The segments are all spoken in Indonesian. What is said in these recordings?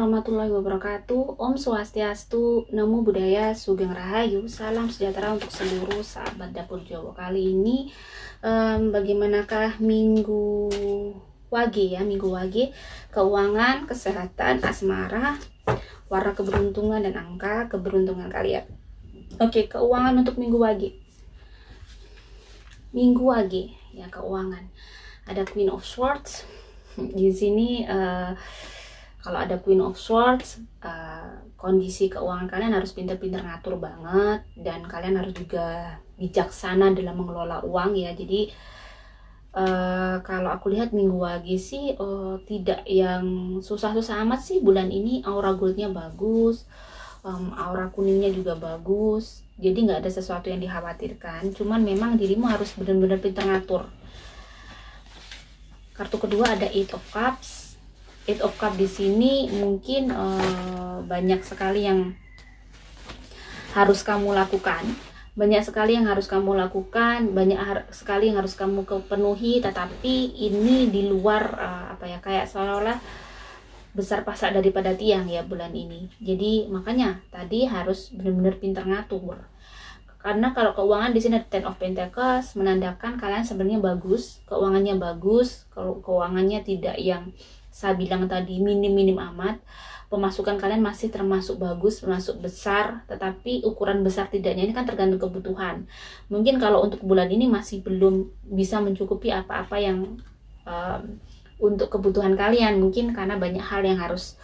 warahmatullahi wabarakatuh. Om Swastiastu, Namo Buddhaya, Sugeng Rahayu. Salam sejahtera untuk seluruh sahabat dapur Jawa. Kali ini bagaimanakah Minggu Wage ya, Minggu Wage, keuangan, kesehatan, asmara, warna keberuntungan dan angka keberuntungan kalian. Oke, keuangan untuk Minggu Wage. Minggu Wage ya, keuangan. Ada Queen of Swords. Di sini kalau ada Queen of Swords, kondisi keuangan kalian harus pintar-pintar ngatur banget, dan kalian harus juga bijaksana dalam mengelola uang ya. Jadi kalau aku lihat Minggu Wage sih tidak yang susah-susah amat sih bulan ini. Aura goldnya bagus, aura kuningnya juga bagus, jadi nggak ada sesuatu yang dikhawatirkan. Cuman memang dirimu harus benar-benar pintar ngatur. Kartu kedua ada Eight of Cups. Eight of Cups di sini mungkin banyak sekali yang harus kamu lakukan, banyak sekali yang harus kamu penuhi, tetapi ini di luar kayak seolah-olah besar pasak daripada tiang ya bulan ini. Jadi makanya tadi harus benar-benar pintar ngatur. Karena kalau keuangan di sini ada Ten of Pentacles, menandakan kalian sebenarnya bagus, keuangannya bagus. Kalau keuangannya tidak yang saya bilang tadi minim-minim amat, pemasukan kalian masih termasuk bagus, termasuk besar, tetapi ukuran besar tidaknya ini kan tergantung kebutuhan. Mungkin kalau untuk bulan ini masih belum bisa mencukupi apa-apa yang untuk kebutuhan kalian, mungkin karena banyak hal yang harus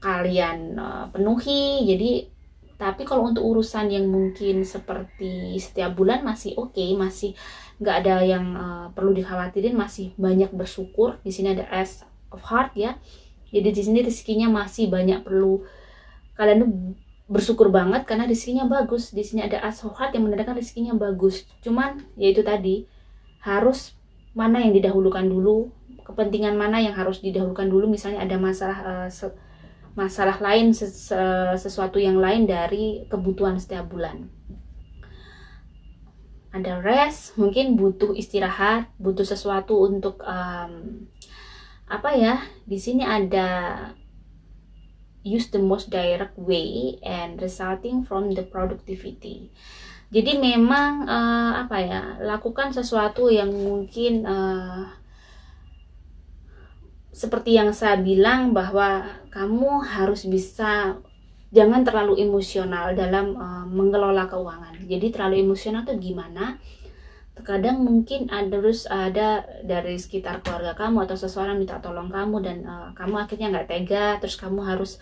kalian penuhi. Jadi tapi kalau untuk urusan yang mungkin seperti setiap bulan masih oke, masih nggak ada yang perlu dikhawatirin, masih banyak bersyukur. Di sini ada Ace of Heart ya, jadi di sini rezekinya masih banyak, perlu kalian tuh bersyukur banget karena rezekinya bagus. Di sini ada Ace of Heart yang menandakan rezekinya bagus. Cuman yaitu tadi, harus mana yang didahulukan dulu, kepentingan mana yang harus didahulukan dulu. Misalnya ada masalah lain, sesuatu yang lain dari kebutuhan setiap bulan. Ada rest, mungkin butuh istirahat, butuh sesuatu untuk di sini ada use the most direct way and resulting from the productivity. Jadi memang lakukan sesuatu yang mungkin seperti yang saya bilang, bahwa kamu harus bisa, jangan terlalu emosional dalam mengelola keuangan. Jadi terlalu emosional tuh gimana? Terkadang mungkin harus ada dari sekitar keluarga kamu atau seseorang minta tolong kamu, dan kamu akhirnya nggak tega, terus kamu harus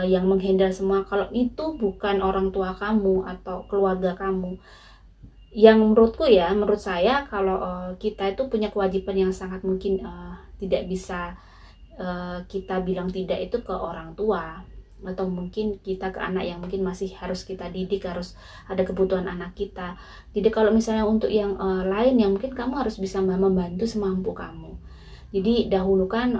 yang menghandle semua. Kalau itu bukan orang tua kamu atau keluarga kamu, yang menurut saya kalau kita itu punya kewajiban yang sangat mungkin tidak bisa kita bilang tidak itu ke orang tua, atau mungkin kita ke anak yang mungkin masih harus kita didik, harus ada kebutuhan anak kita. Jadi kalau misalnya untuk yang lain, yang mungkin kamu harus bisa membantu semampu kamu. Jadi dahulukan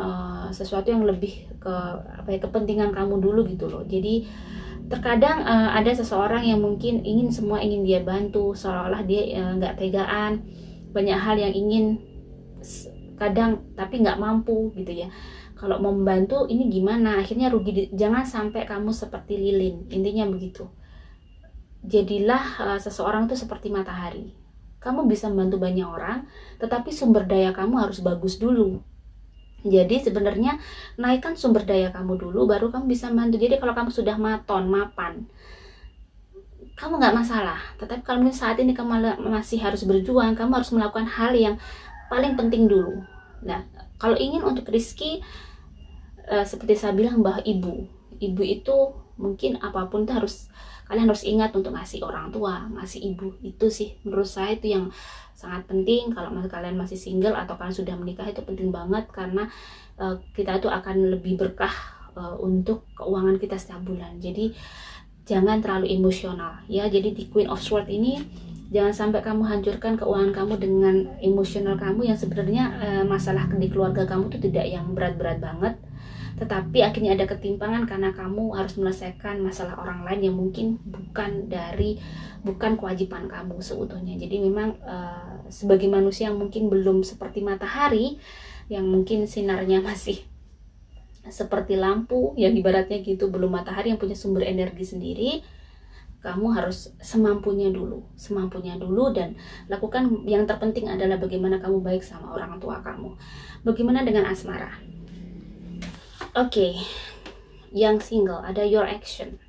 sesuatu yang lebih ke kepentingan kamu dulu gitu loh. Jadi terkadang ada seseorang yang mungkin ingin dia bantu, seolah-olah dia nggak tegaan, banyak hal yang ingin kadang tapi nggak mampu gitu ya. Kalau mau membantu ini gimana, akhirnya rugi. Jangan sampai kamu seperti lilin, intinya begitu. Jadilah seseorang itu seperti matahari. Kamu bisa membantu banyak orang, tetapi sumber daya kamu harus bagus dulu. Jadi sebenarnya naikkan sumber daya kamu dulu, baru kamu bisa membantu. Jadi kalau kamu sudah mapan, kamu nggak masalah. Tetapi kalau saat ini kamu masih harus berjuang, kamu harus melakukan hal yang paling penting dulu. Nah, kalau ingin untuk rezeki, seperti saya bilang, bahwa ibu itu mungkin apapun itu kalian harus ingat untuk ngasih orang tua, ngasih ibu. Itu sih menurut saya itu yang sangat penting. Kalau kalian masih single atau kalian sudah menikah, itu penting banget, karena kita itu akan lebih berkah untuk keuangan kita setiap bulan. Jadi jangan terlalu emosional ya. Jadi di Queen of Swords ini, jangan sampai kamu hancurkan keuangan kamu dengan emosional kamu, yang sebenarnya masalah di keluarga kamu itu tidak yang berat-berat banget, tetapi akhirnya ada ketimpangan karena kamu harus menyelesaikan masalah orang lain yang mungkin bukan kewajiban kamu seutuhnya. Jadi memang sebagai manusia yang mungkin belum seperti matahari, yang mungkin sinarnya masih seperti lampu yang ibaratnya gitu, belum matahari yang punya sumber energi sendiri. Kamu harus semampunya dulu, dan lakukan. Yang terpenting adalah bagaimana kamu baik sama orang tua kamu. Bagaimana dengan asmara? Oke, yang single ada your action.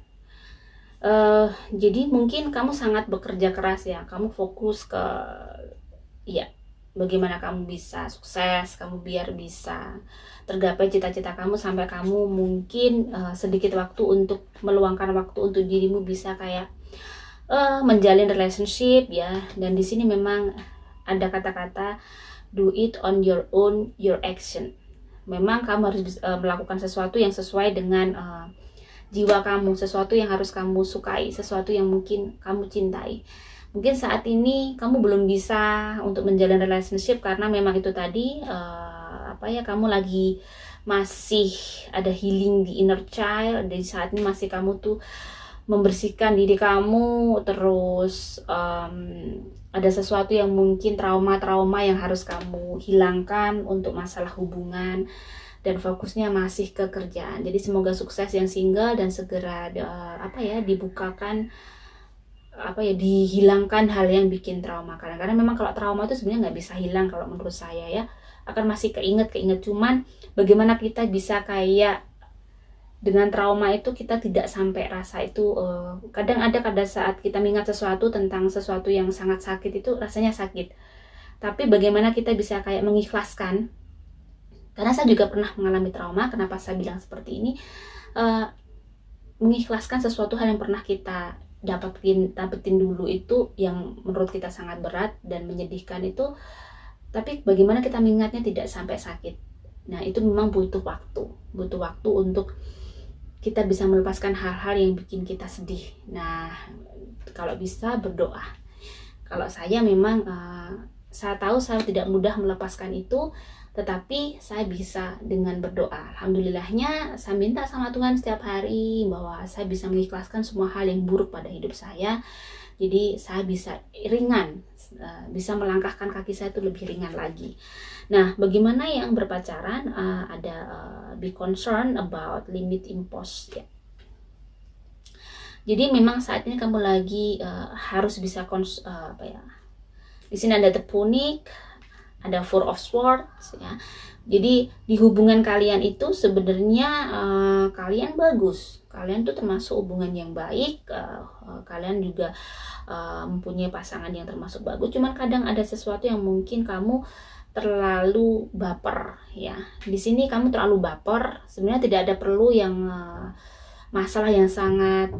Jadi mungkin kamu sangat bekerja keras ya, kamu fokus ke ya bagaimana kamu bisa sukses, kamu biar bisa tergapai cita-cita kamu, sampai kamu mungkin sedikit waktu untuk meluangkan waktu untuk dirimu bisa kayak menjalin relationship ya. Dan di sini memang ada kata-kata do it on your own, your action. Memang kamu harus melakukan sesuatu yang sesuai dengan jiwa kamu, sesuatu yang harus kamu sukai, sesuatu yang mungkin kamu cintai. Mungkin saat ini kamu belum bisa untuk menjalin relationship karena memang itu tadi kamu lagi masih ada healing di inner child. Di saat ini masih kamu tuh membersihkan diri kamu, terus ada sesuatu yang mungkin trauma-trauma yang harus kamu hilangkan untuk masalah hubungan, dan fokusnya masih ke kerjaan. Jadi semoga sukses yang single dan segera dibukakan dihilangkan hal yang bikin trauma kalian. Karena memang kalau trauma itu sebenarnya nggak bisa hilang kalau menurut saya ya, akan masih keinget. Cuman bagaimana kita bisa kayak dengan trauma itu kita tidak sampai rasa itu kadang saat kita mengingat sesuatu tentang sesuatu yang sangat sakit itu rasanya sakit, tapi bagaimana kita bisa kayak mengikhlaskan. Karena saya juga pernah mengalami trauma. Kenapa saya bilang seperti ini? Mengikhlaskan sesuatu hal yang pernah kita dapetin dulu itu yang menurut kita sangat berat dan menyedihkan itu, tapi bagaimana kita mengingatnya tidak sampai sakit. Nah itu memang butuh waktu untuk kita bisa melepaskan hal-hal yang bikin kita sedih. Nah kalau bisa berdoa. Kalau saya memang saya tahu saya tidak mudah melepaskan itu, tetapi saya bisa dengan berdoa. Alhamdulillahnya saya minta sama Tuhan setiap hari bahwa saya bisa mengikhlaskan semua hal yang buruk pada hidup saya. Jadi saya bisa ringan, bisa melangkahkan kaki saya itu lebih ringan lagi. Nah bagaimana yang berpacaran? Ada be concerned about limit impose ya. Jadi memang saat ini kamu lagi harus bisa di sini ada the punic, ada four of swords ya. Jadi di hubungan kalian itu sebenarnya kalian bagus, kalian tuh termasuk hubungan yang baik, kalian juga mempunyai pasangan yang termasuk bagus. Cuman kadang ada sesuatu yang mungkin kamu terlalu baper ya. Di sini kamu terlalu baper. Sebenarnya tidak ada perlu yang masalah yang sangat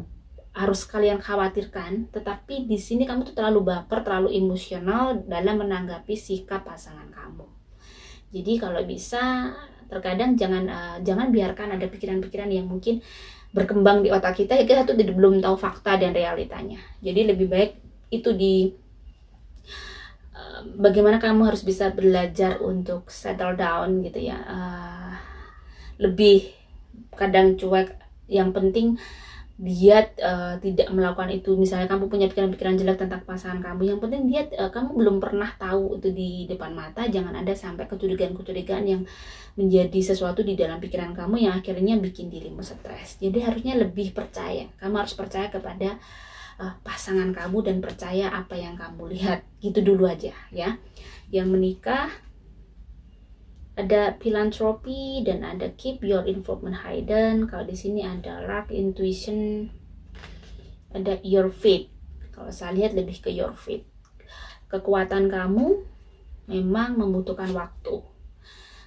harus kalian khawatirkan, tetapi di sini kamu tuh terlalu baper, terlalu emosional dalam menanggapi sikap pasangan kamu. Jadi kalau bisa terkadang jangan biarkan ada pikiran-pikiran yang mungkin berkembang di otak kita ya, kita tuh belum tahu fakta dan realitanya. Jadi lebih baik itu bagaimana kamu harus bisa belajar untuk settle down gitu ya. Lebih kadang cuek, yang penting dia tidak melakukan itu. Misalnya kamu punya pikiran-pikiran jelek tentang pasangan kamu, yang penting dia kamu belum pernah tahu itu di depan mata. Jangan ada sampai kecurigaan-kecurigaan yang menjadi sesuatu di dalam pikiran kamu yang akhirnya bikin dirimu stres. Jadi harusnya lebih percaya, kamu harus percaya kepada pasangan kamu dan percaya apa yang kamu lihat. Gitu dulu aja ya. Yang menikah ada philanthropy dan ada keep your involvement hidden. Kalau di sini ada luck, intuition, ada your faith. Kalau saya lihat lebih ke your faith. Kekuatan kamu memang membutuhkan waktu.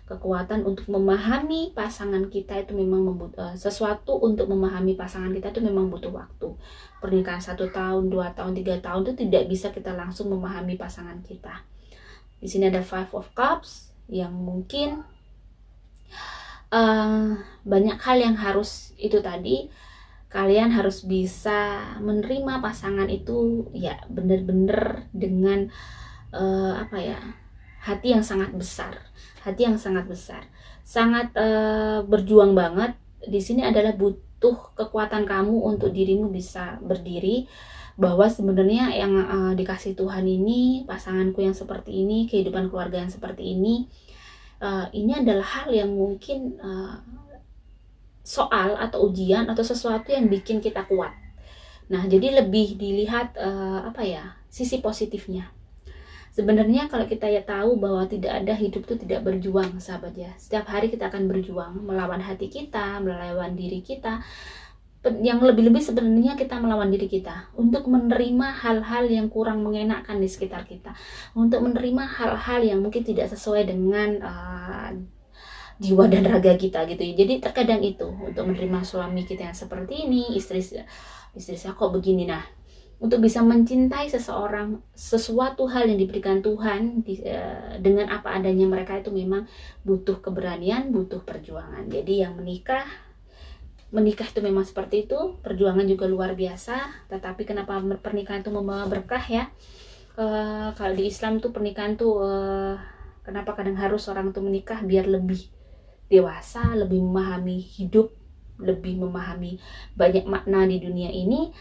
Kekuatan untuk memahami pasangan kita itu memang sesuatu untuk memahami pasangan kita itu memang butuh waktu. Pernikahan 1 tahun, 2 tahun, 3 tahun itu tidak bisa kita langsung memahami pasangan kita. Di sini ada Five of Cups yang mungkin banyak hal yang harus itu tadi, kalian harus bisa menerima pasangan itu ya benar-benar dengan hati yang sangat besar, sangat berjuang banget. Di sini adalah butuh kekuatan kamu untuk dirimu bisa berdiri bahwa sebenarnya yang dikasih Tuhan ini, pasanganku yang seperti ini, kehidupan keluarga yang seperti ini adalah hal yang mungkin soal atau ujian atau sesuatu yang bikin kita kuat. Nah, jadi lebih dilihat sisi positifnya. Sebenarnya kalau kita ya tahu bahwa tidak ada hidup itu tidak berjuang, sahabat ya. Setiap hari kita akan berjuang melawan hati kita, melawan diri kita. Yang lebih-lebih sebenarnya kita melawan diri kita untuk menerima hal-hal yang kurang mengenakan di sekitar kita, untuk menerima hal-hal yang mungkin tidak sesuai dengan jiwa dan raga kita gitu ya. Jadi terkadang itu untuk menerima suami kita yang seperti ini, istri saya kok begini. Nah, untuk bisa mencintai seseorang, sesuatu hal yang diberikan Tuhan dengan apa adanya, mereka itu memang butuh keberanian, butuh perjuangan. Jadi yang menikah itu memang seperti itu, perjuangan juga luar biasa. Tetapi kenapa pernikahan itu membawa berkah ya? Kalau di Islam tuh pernikahan tuh kenapa kadang harus orang tuh menikah, biar lebih dewasa, lebih memahami hidup, lebih memahami banyak makna di dunia ini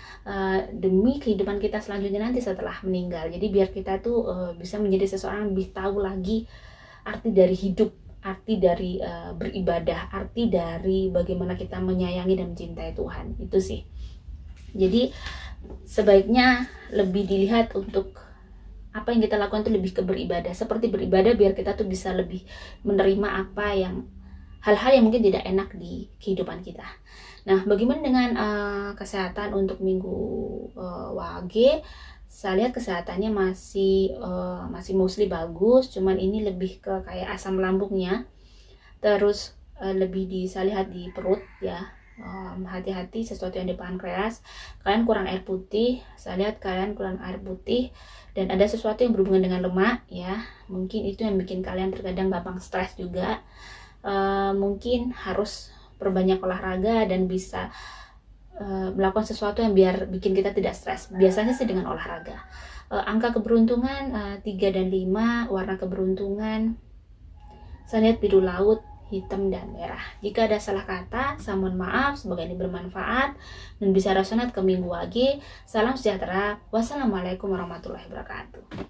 demi kehidupan kita selanjutnya nanti setelah meninggal. Jadi biar kita tuh bisa menjadi seseorang lebih tahu lagi arti dari hidup, arti dari beribadah, arti dari bagaimana kita menyayangi dan mencintai Tuhan. Itu sih. Jadi sebaiknya lebih dilihat untuk apa yang kita lakukan itu lebih ke beribadah. Seperti beribadah biar kita tuh bisa lebih menerima hal-hal yang mungkin tidak enak di kehidupan kita. Nah, bagaimana dengan kesehatan untuk minggu Wage? Saya lihat kesehatannya masih mostly bagus, cuman ini lebih ke kayak asam lambungnya. Terus saya lihat di perut ya. Hati-hati sesuatu yang di pankreas. Kalian kurang air putih. Saya lihat kalian kurang air putih dan ada sesuatu yang berhubungan dengan lemak ya. Mungkin itu yang bikin kalian terkadang gampang stres juga. Mungkin harus perbanyak olahraga dan bisa melakukan sesuatu yang biar bikin kita tidak stres. Biasanya sih dengan olahraga. Angka keberuntungan 3 dan 5, warna keberuntungan saya lihat biru laut, hitam dan merah. Jika ada salah kata, saya mohon maaf. Semoga ini bermanfaat dan bisa resonate ke minggu Wage. Salam sejahtera. Wassalamualaikum warahmatullahi wabarakatuh.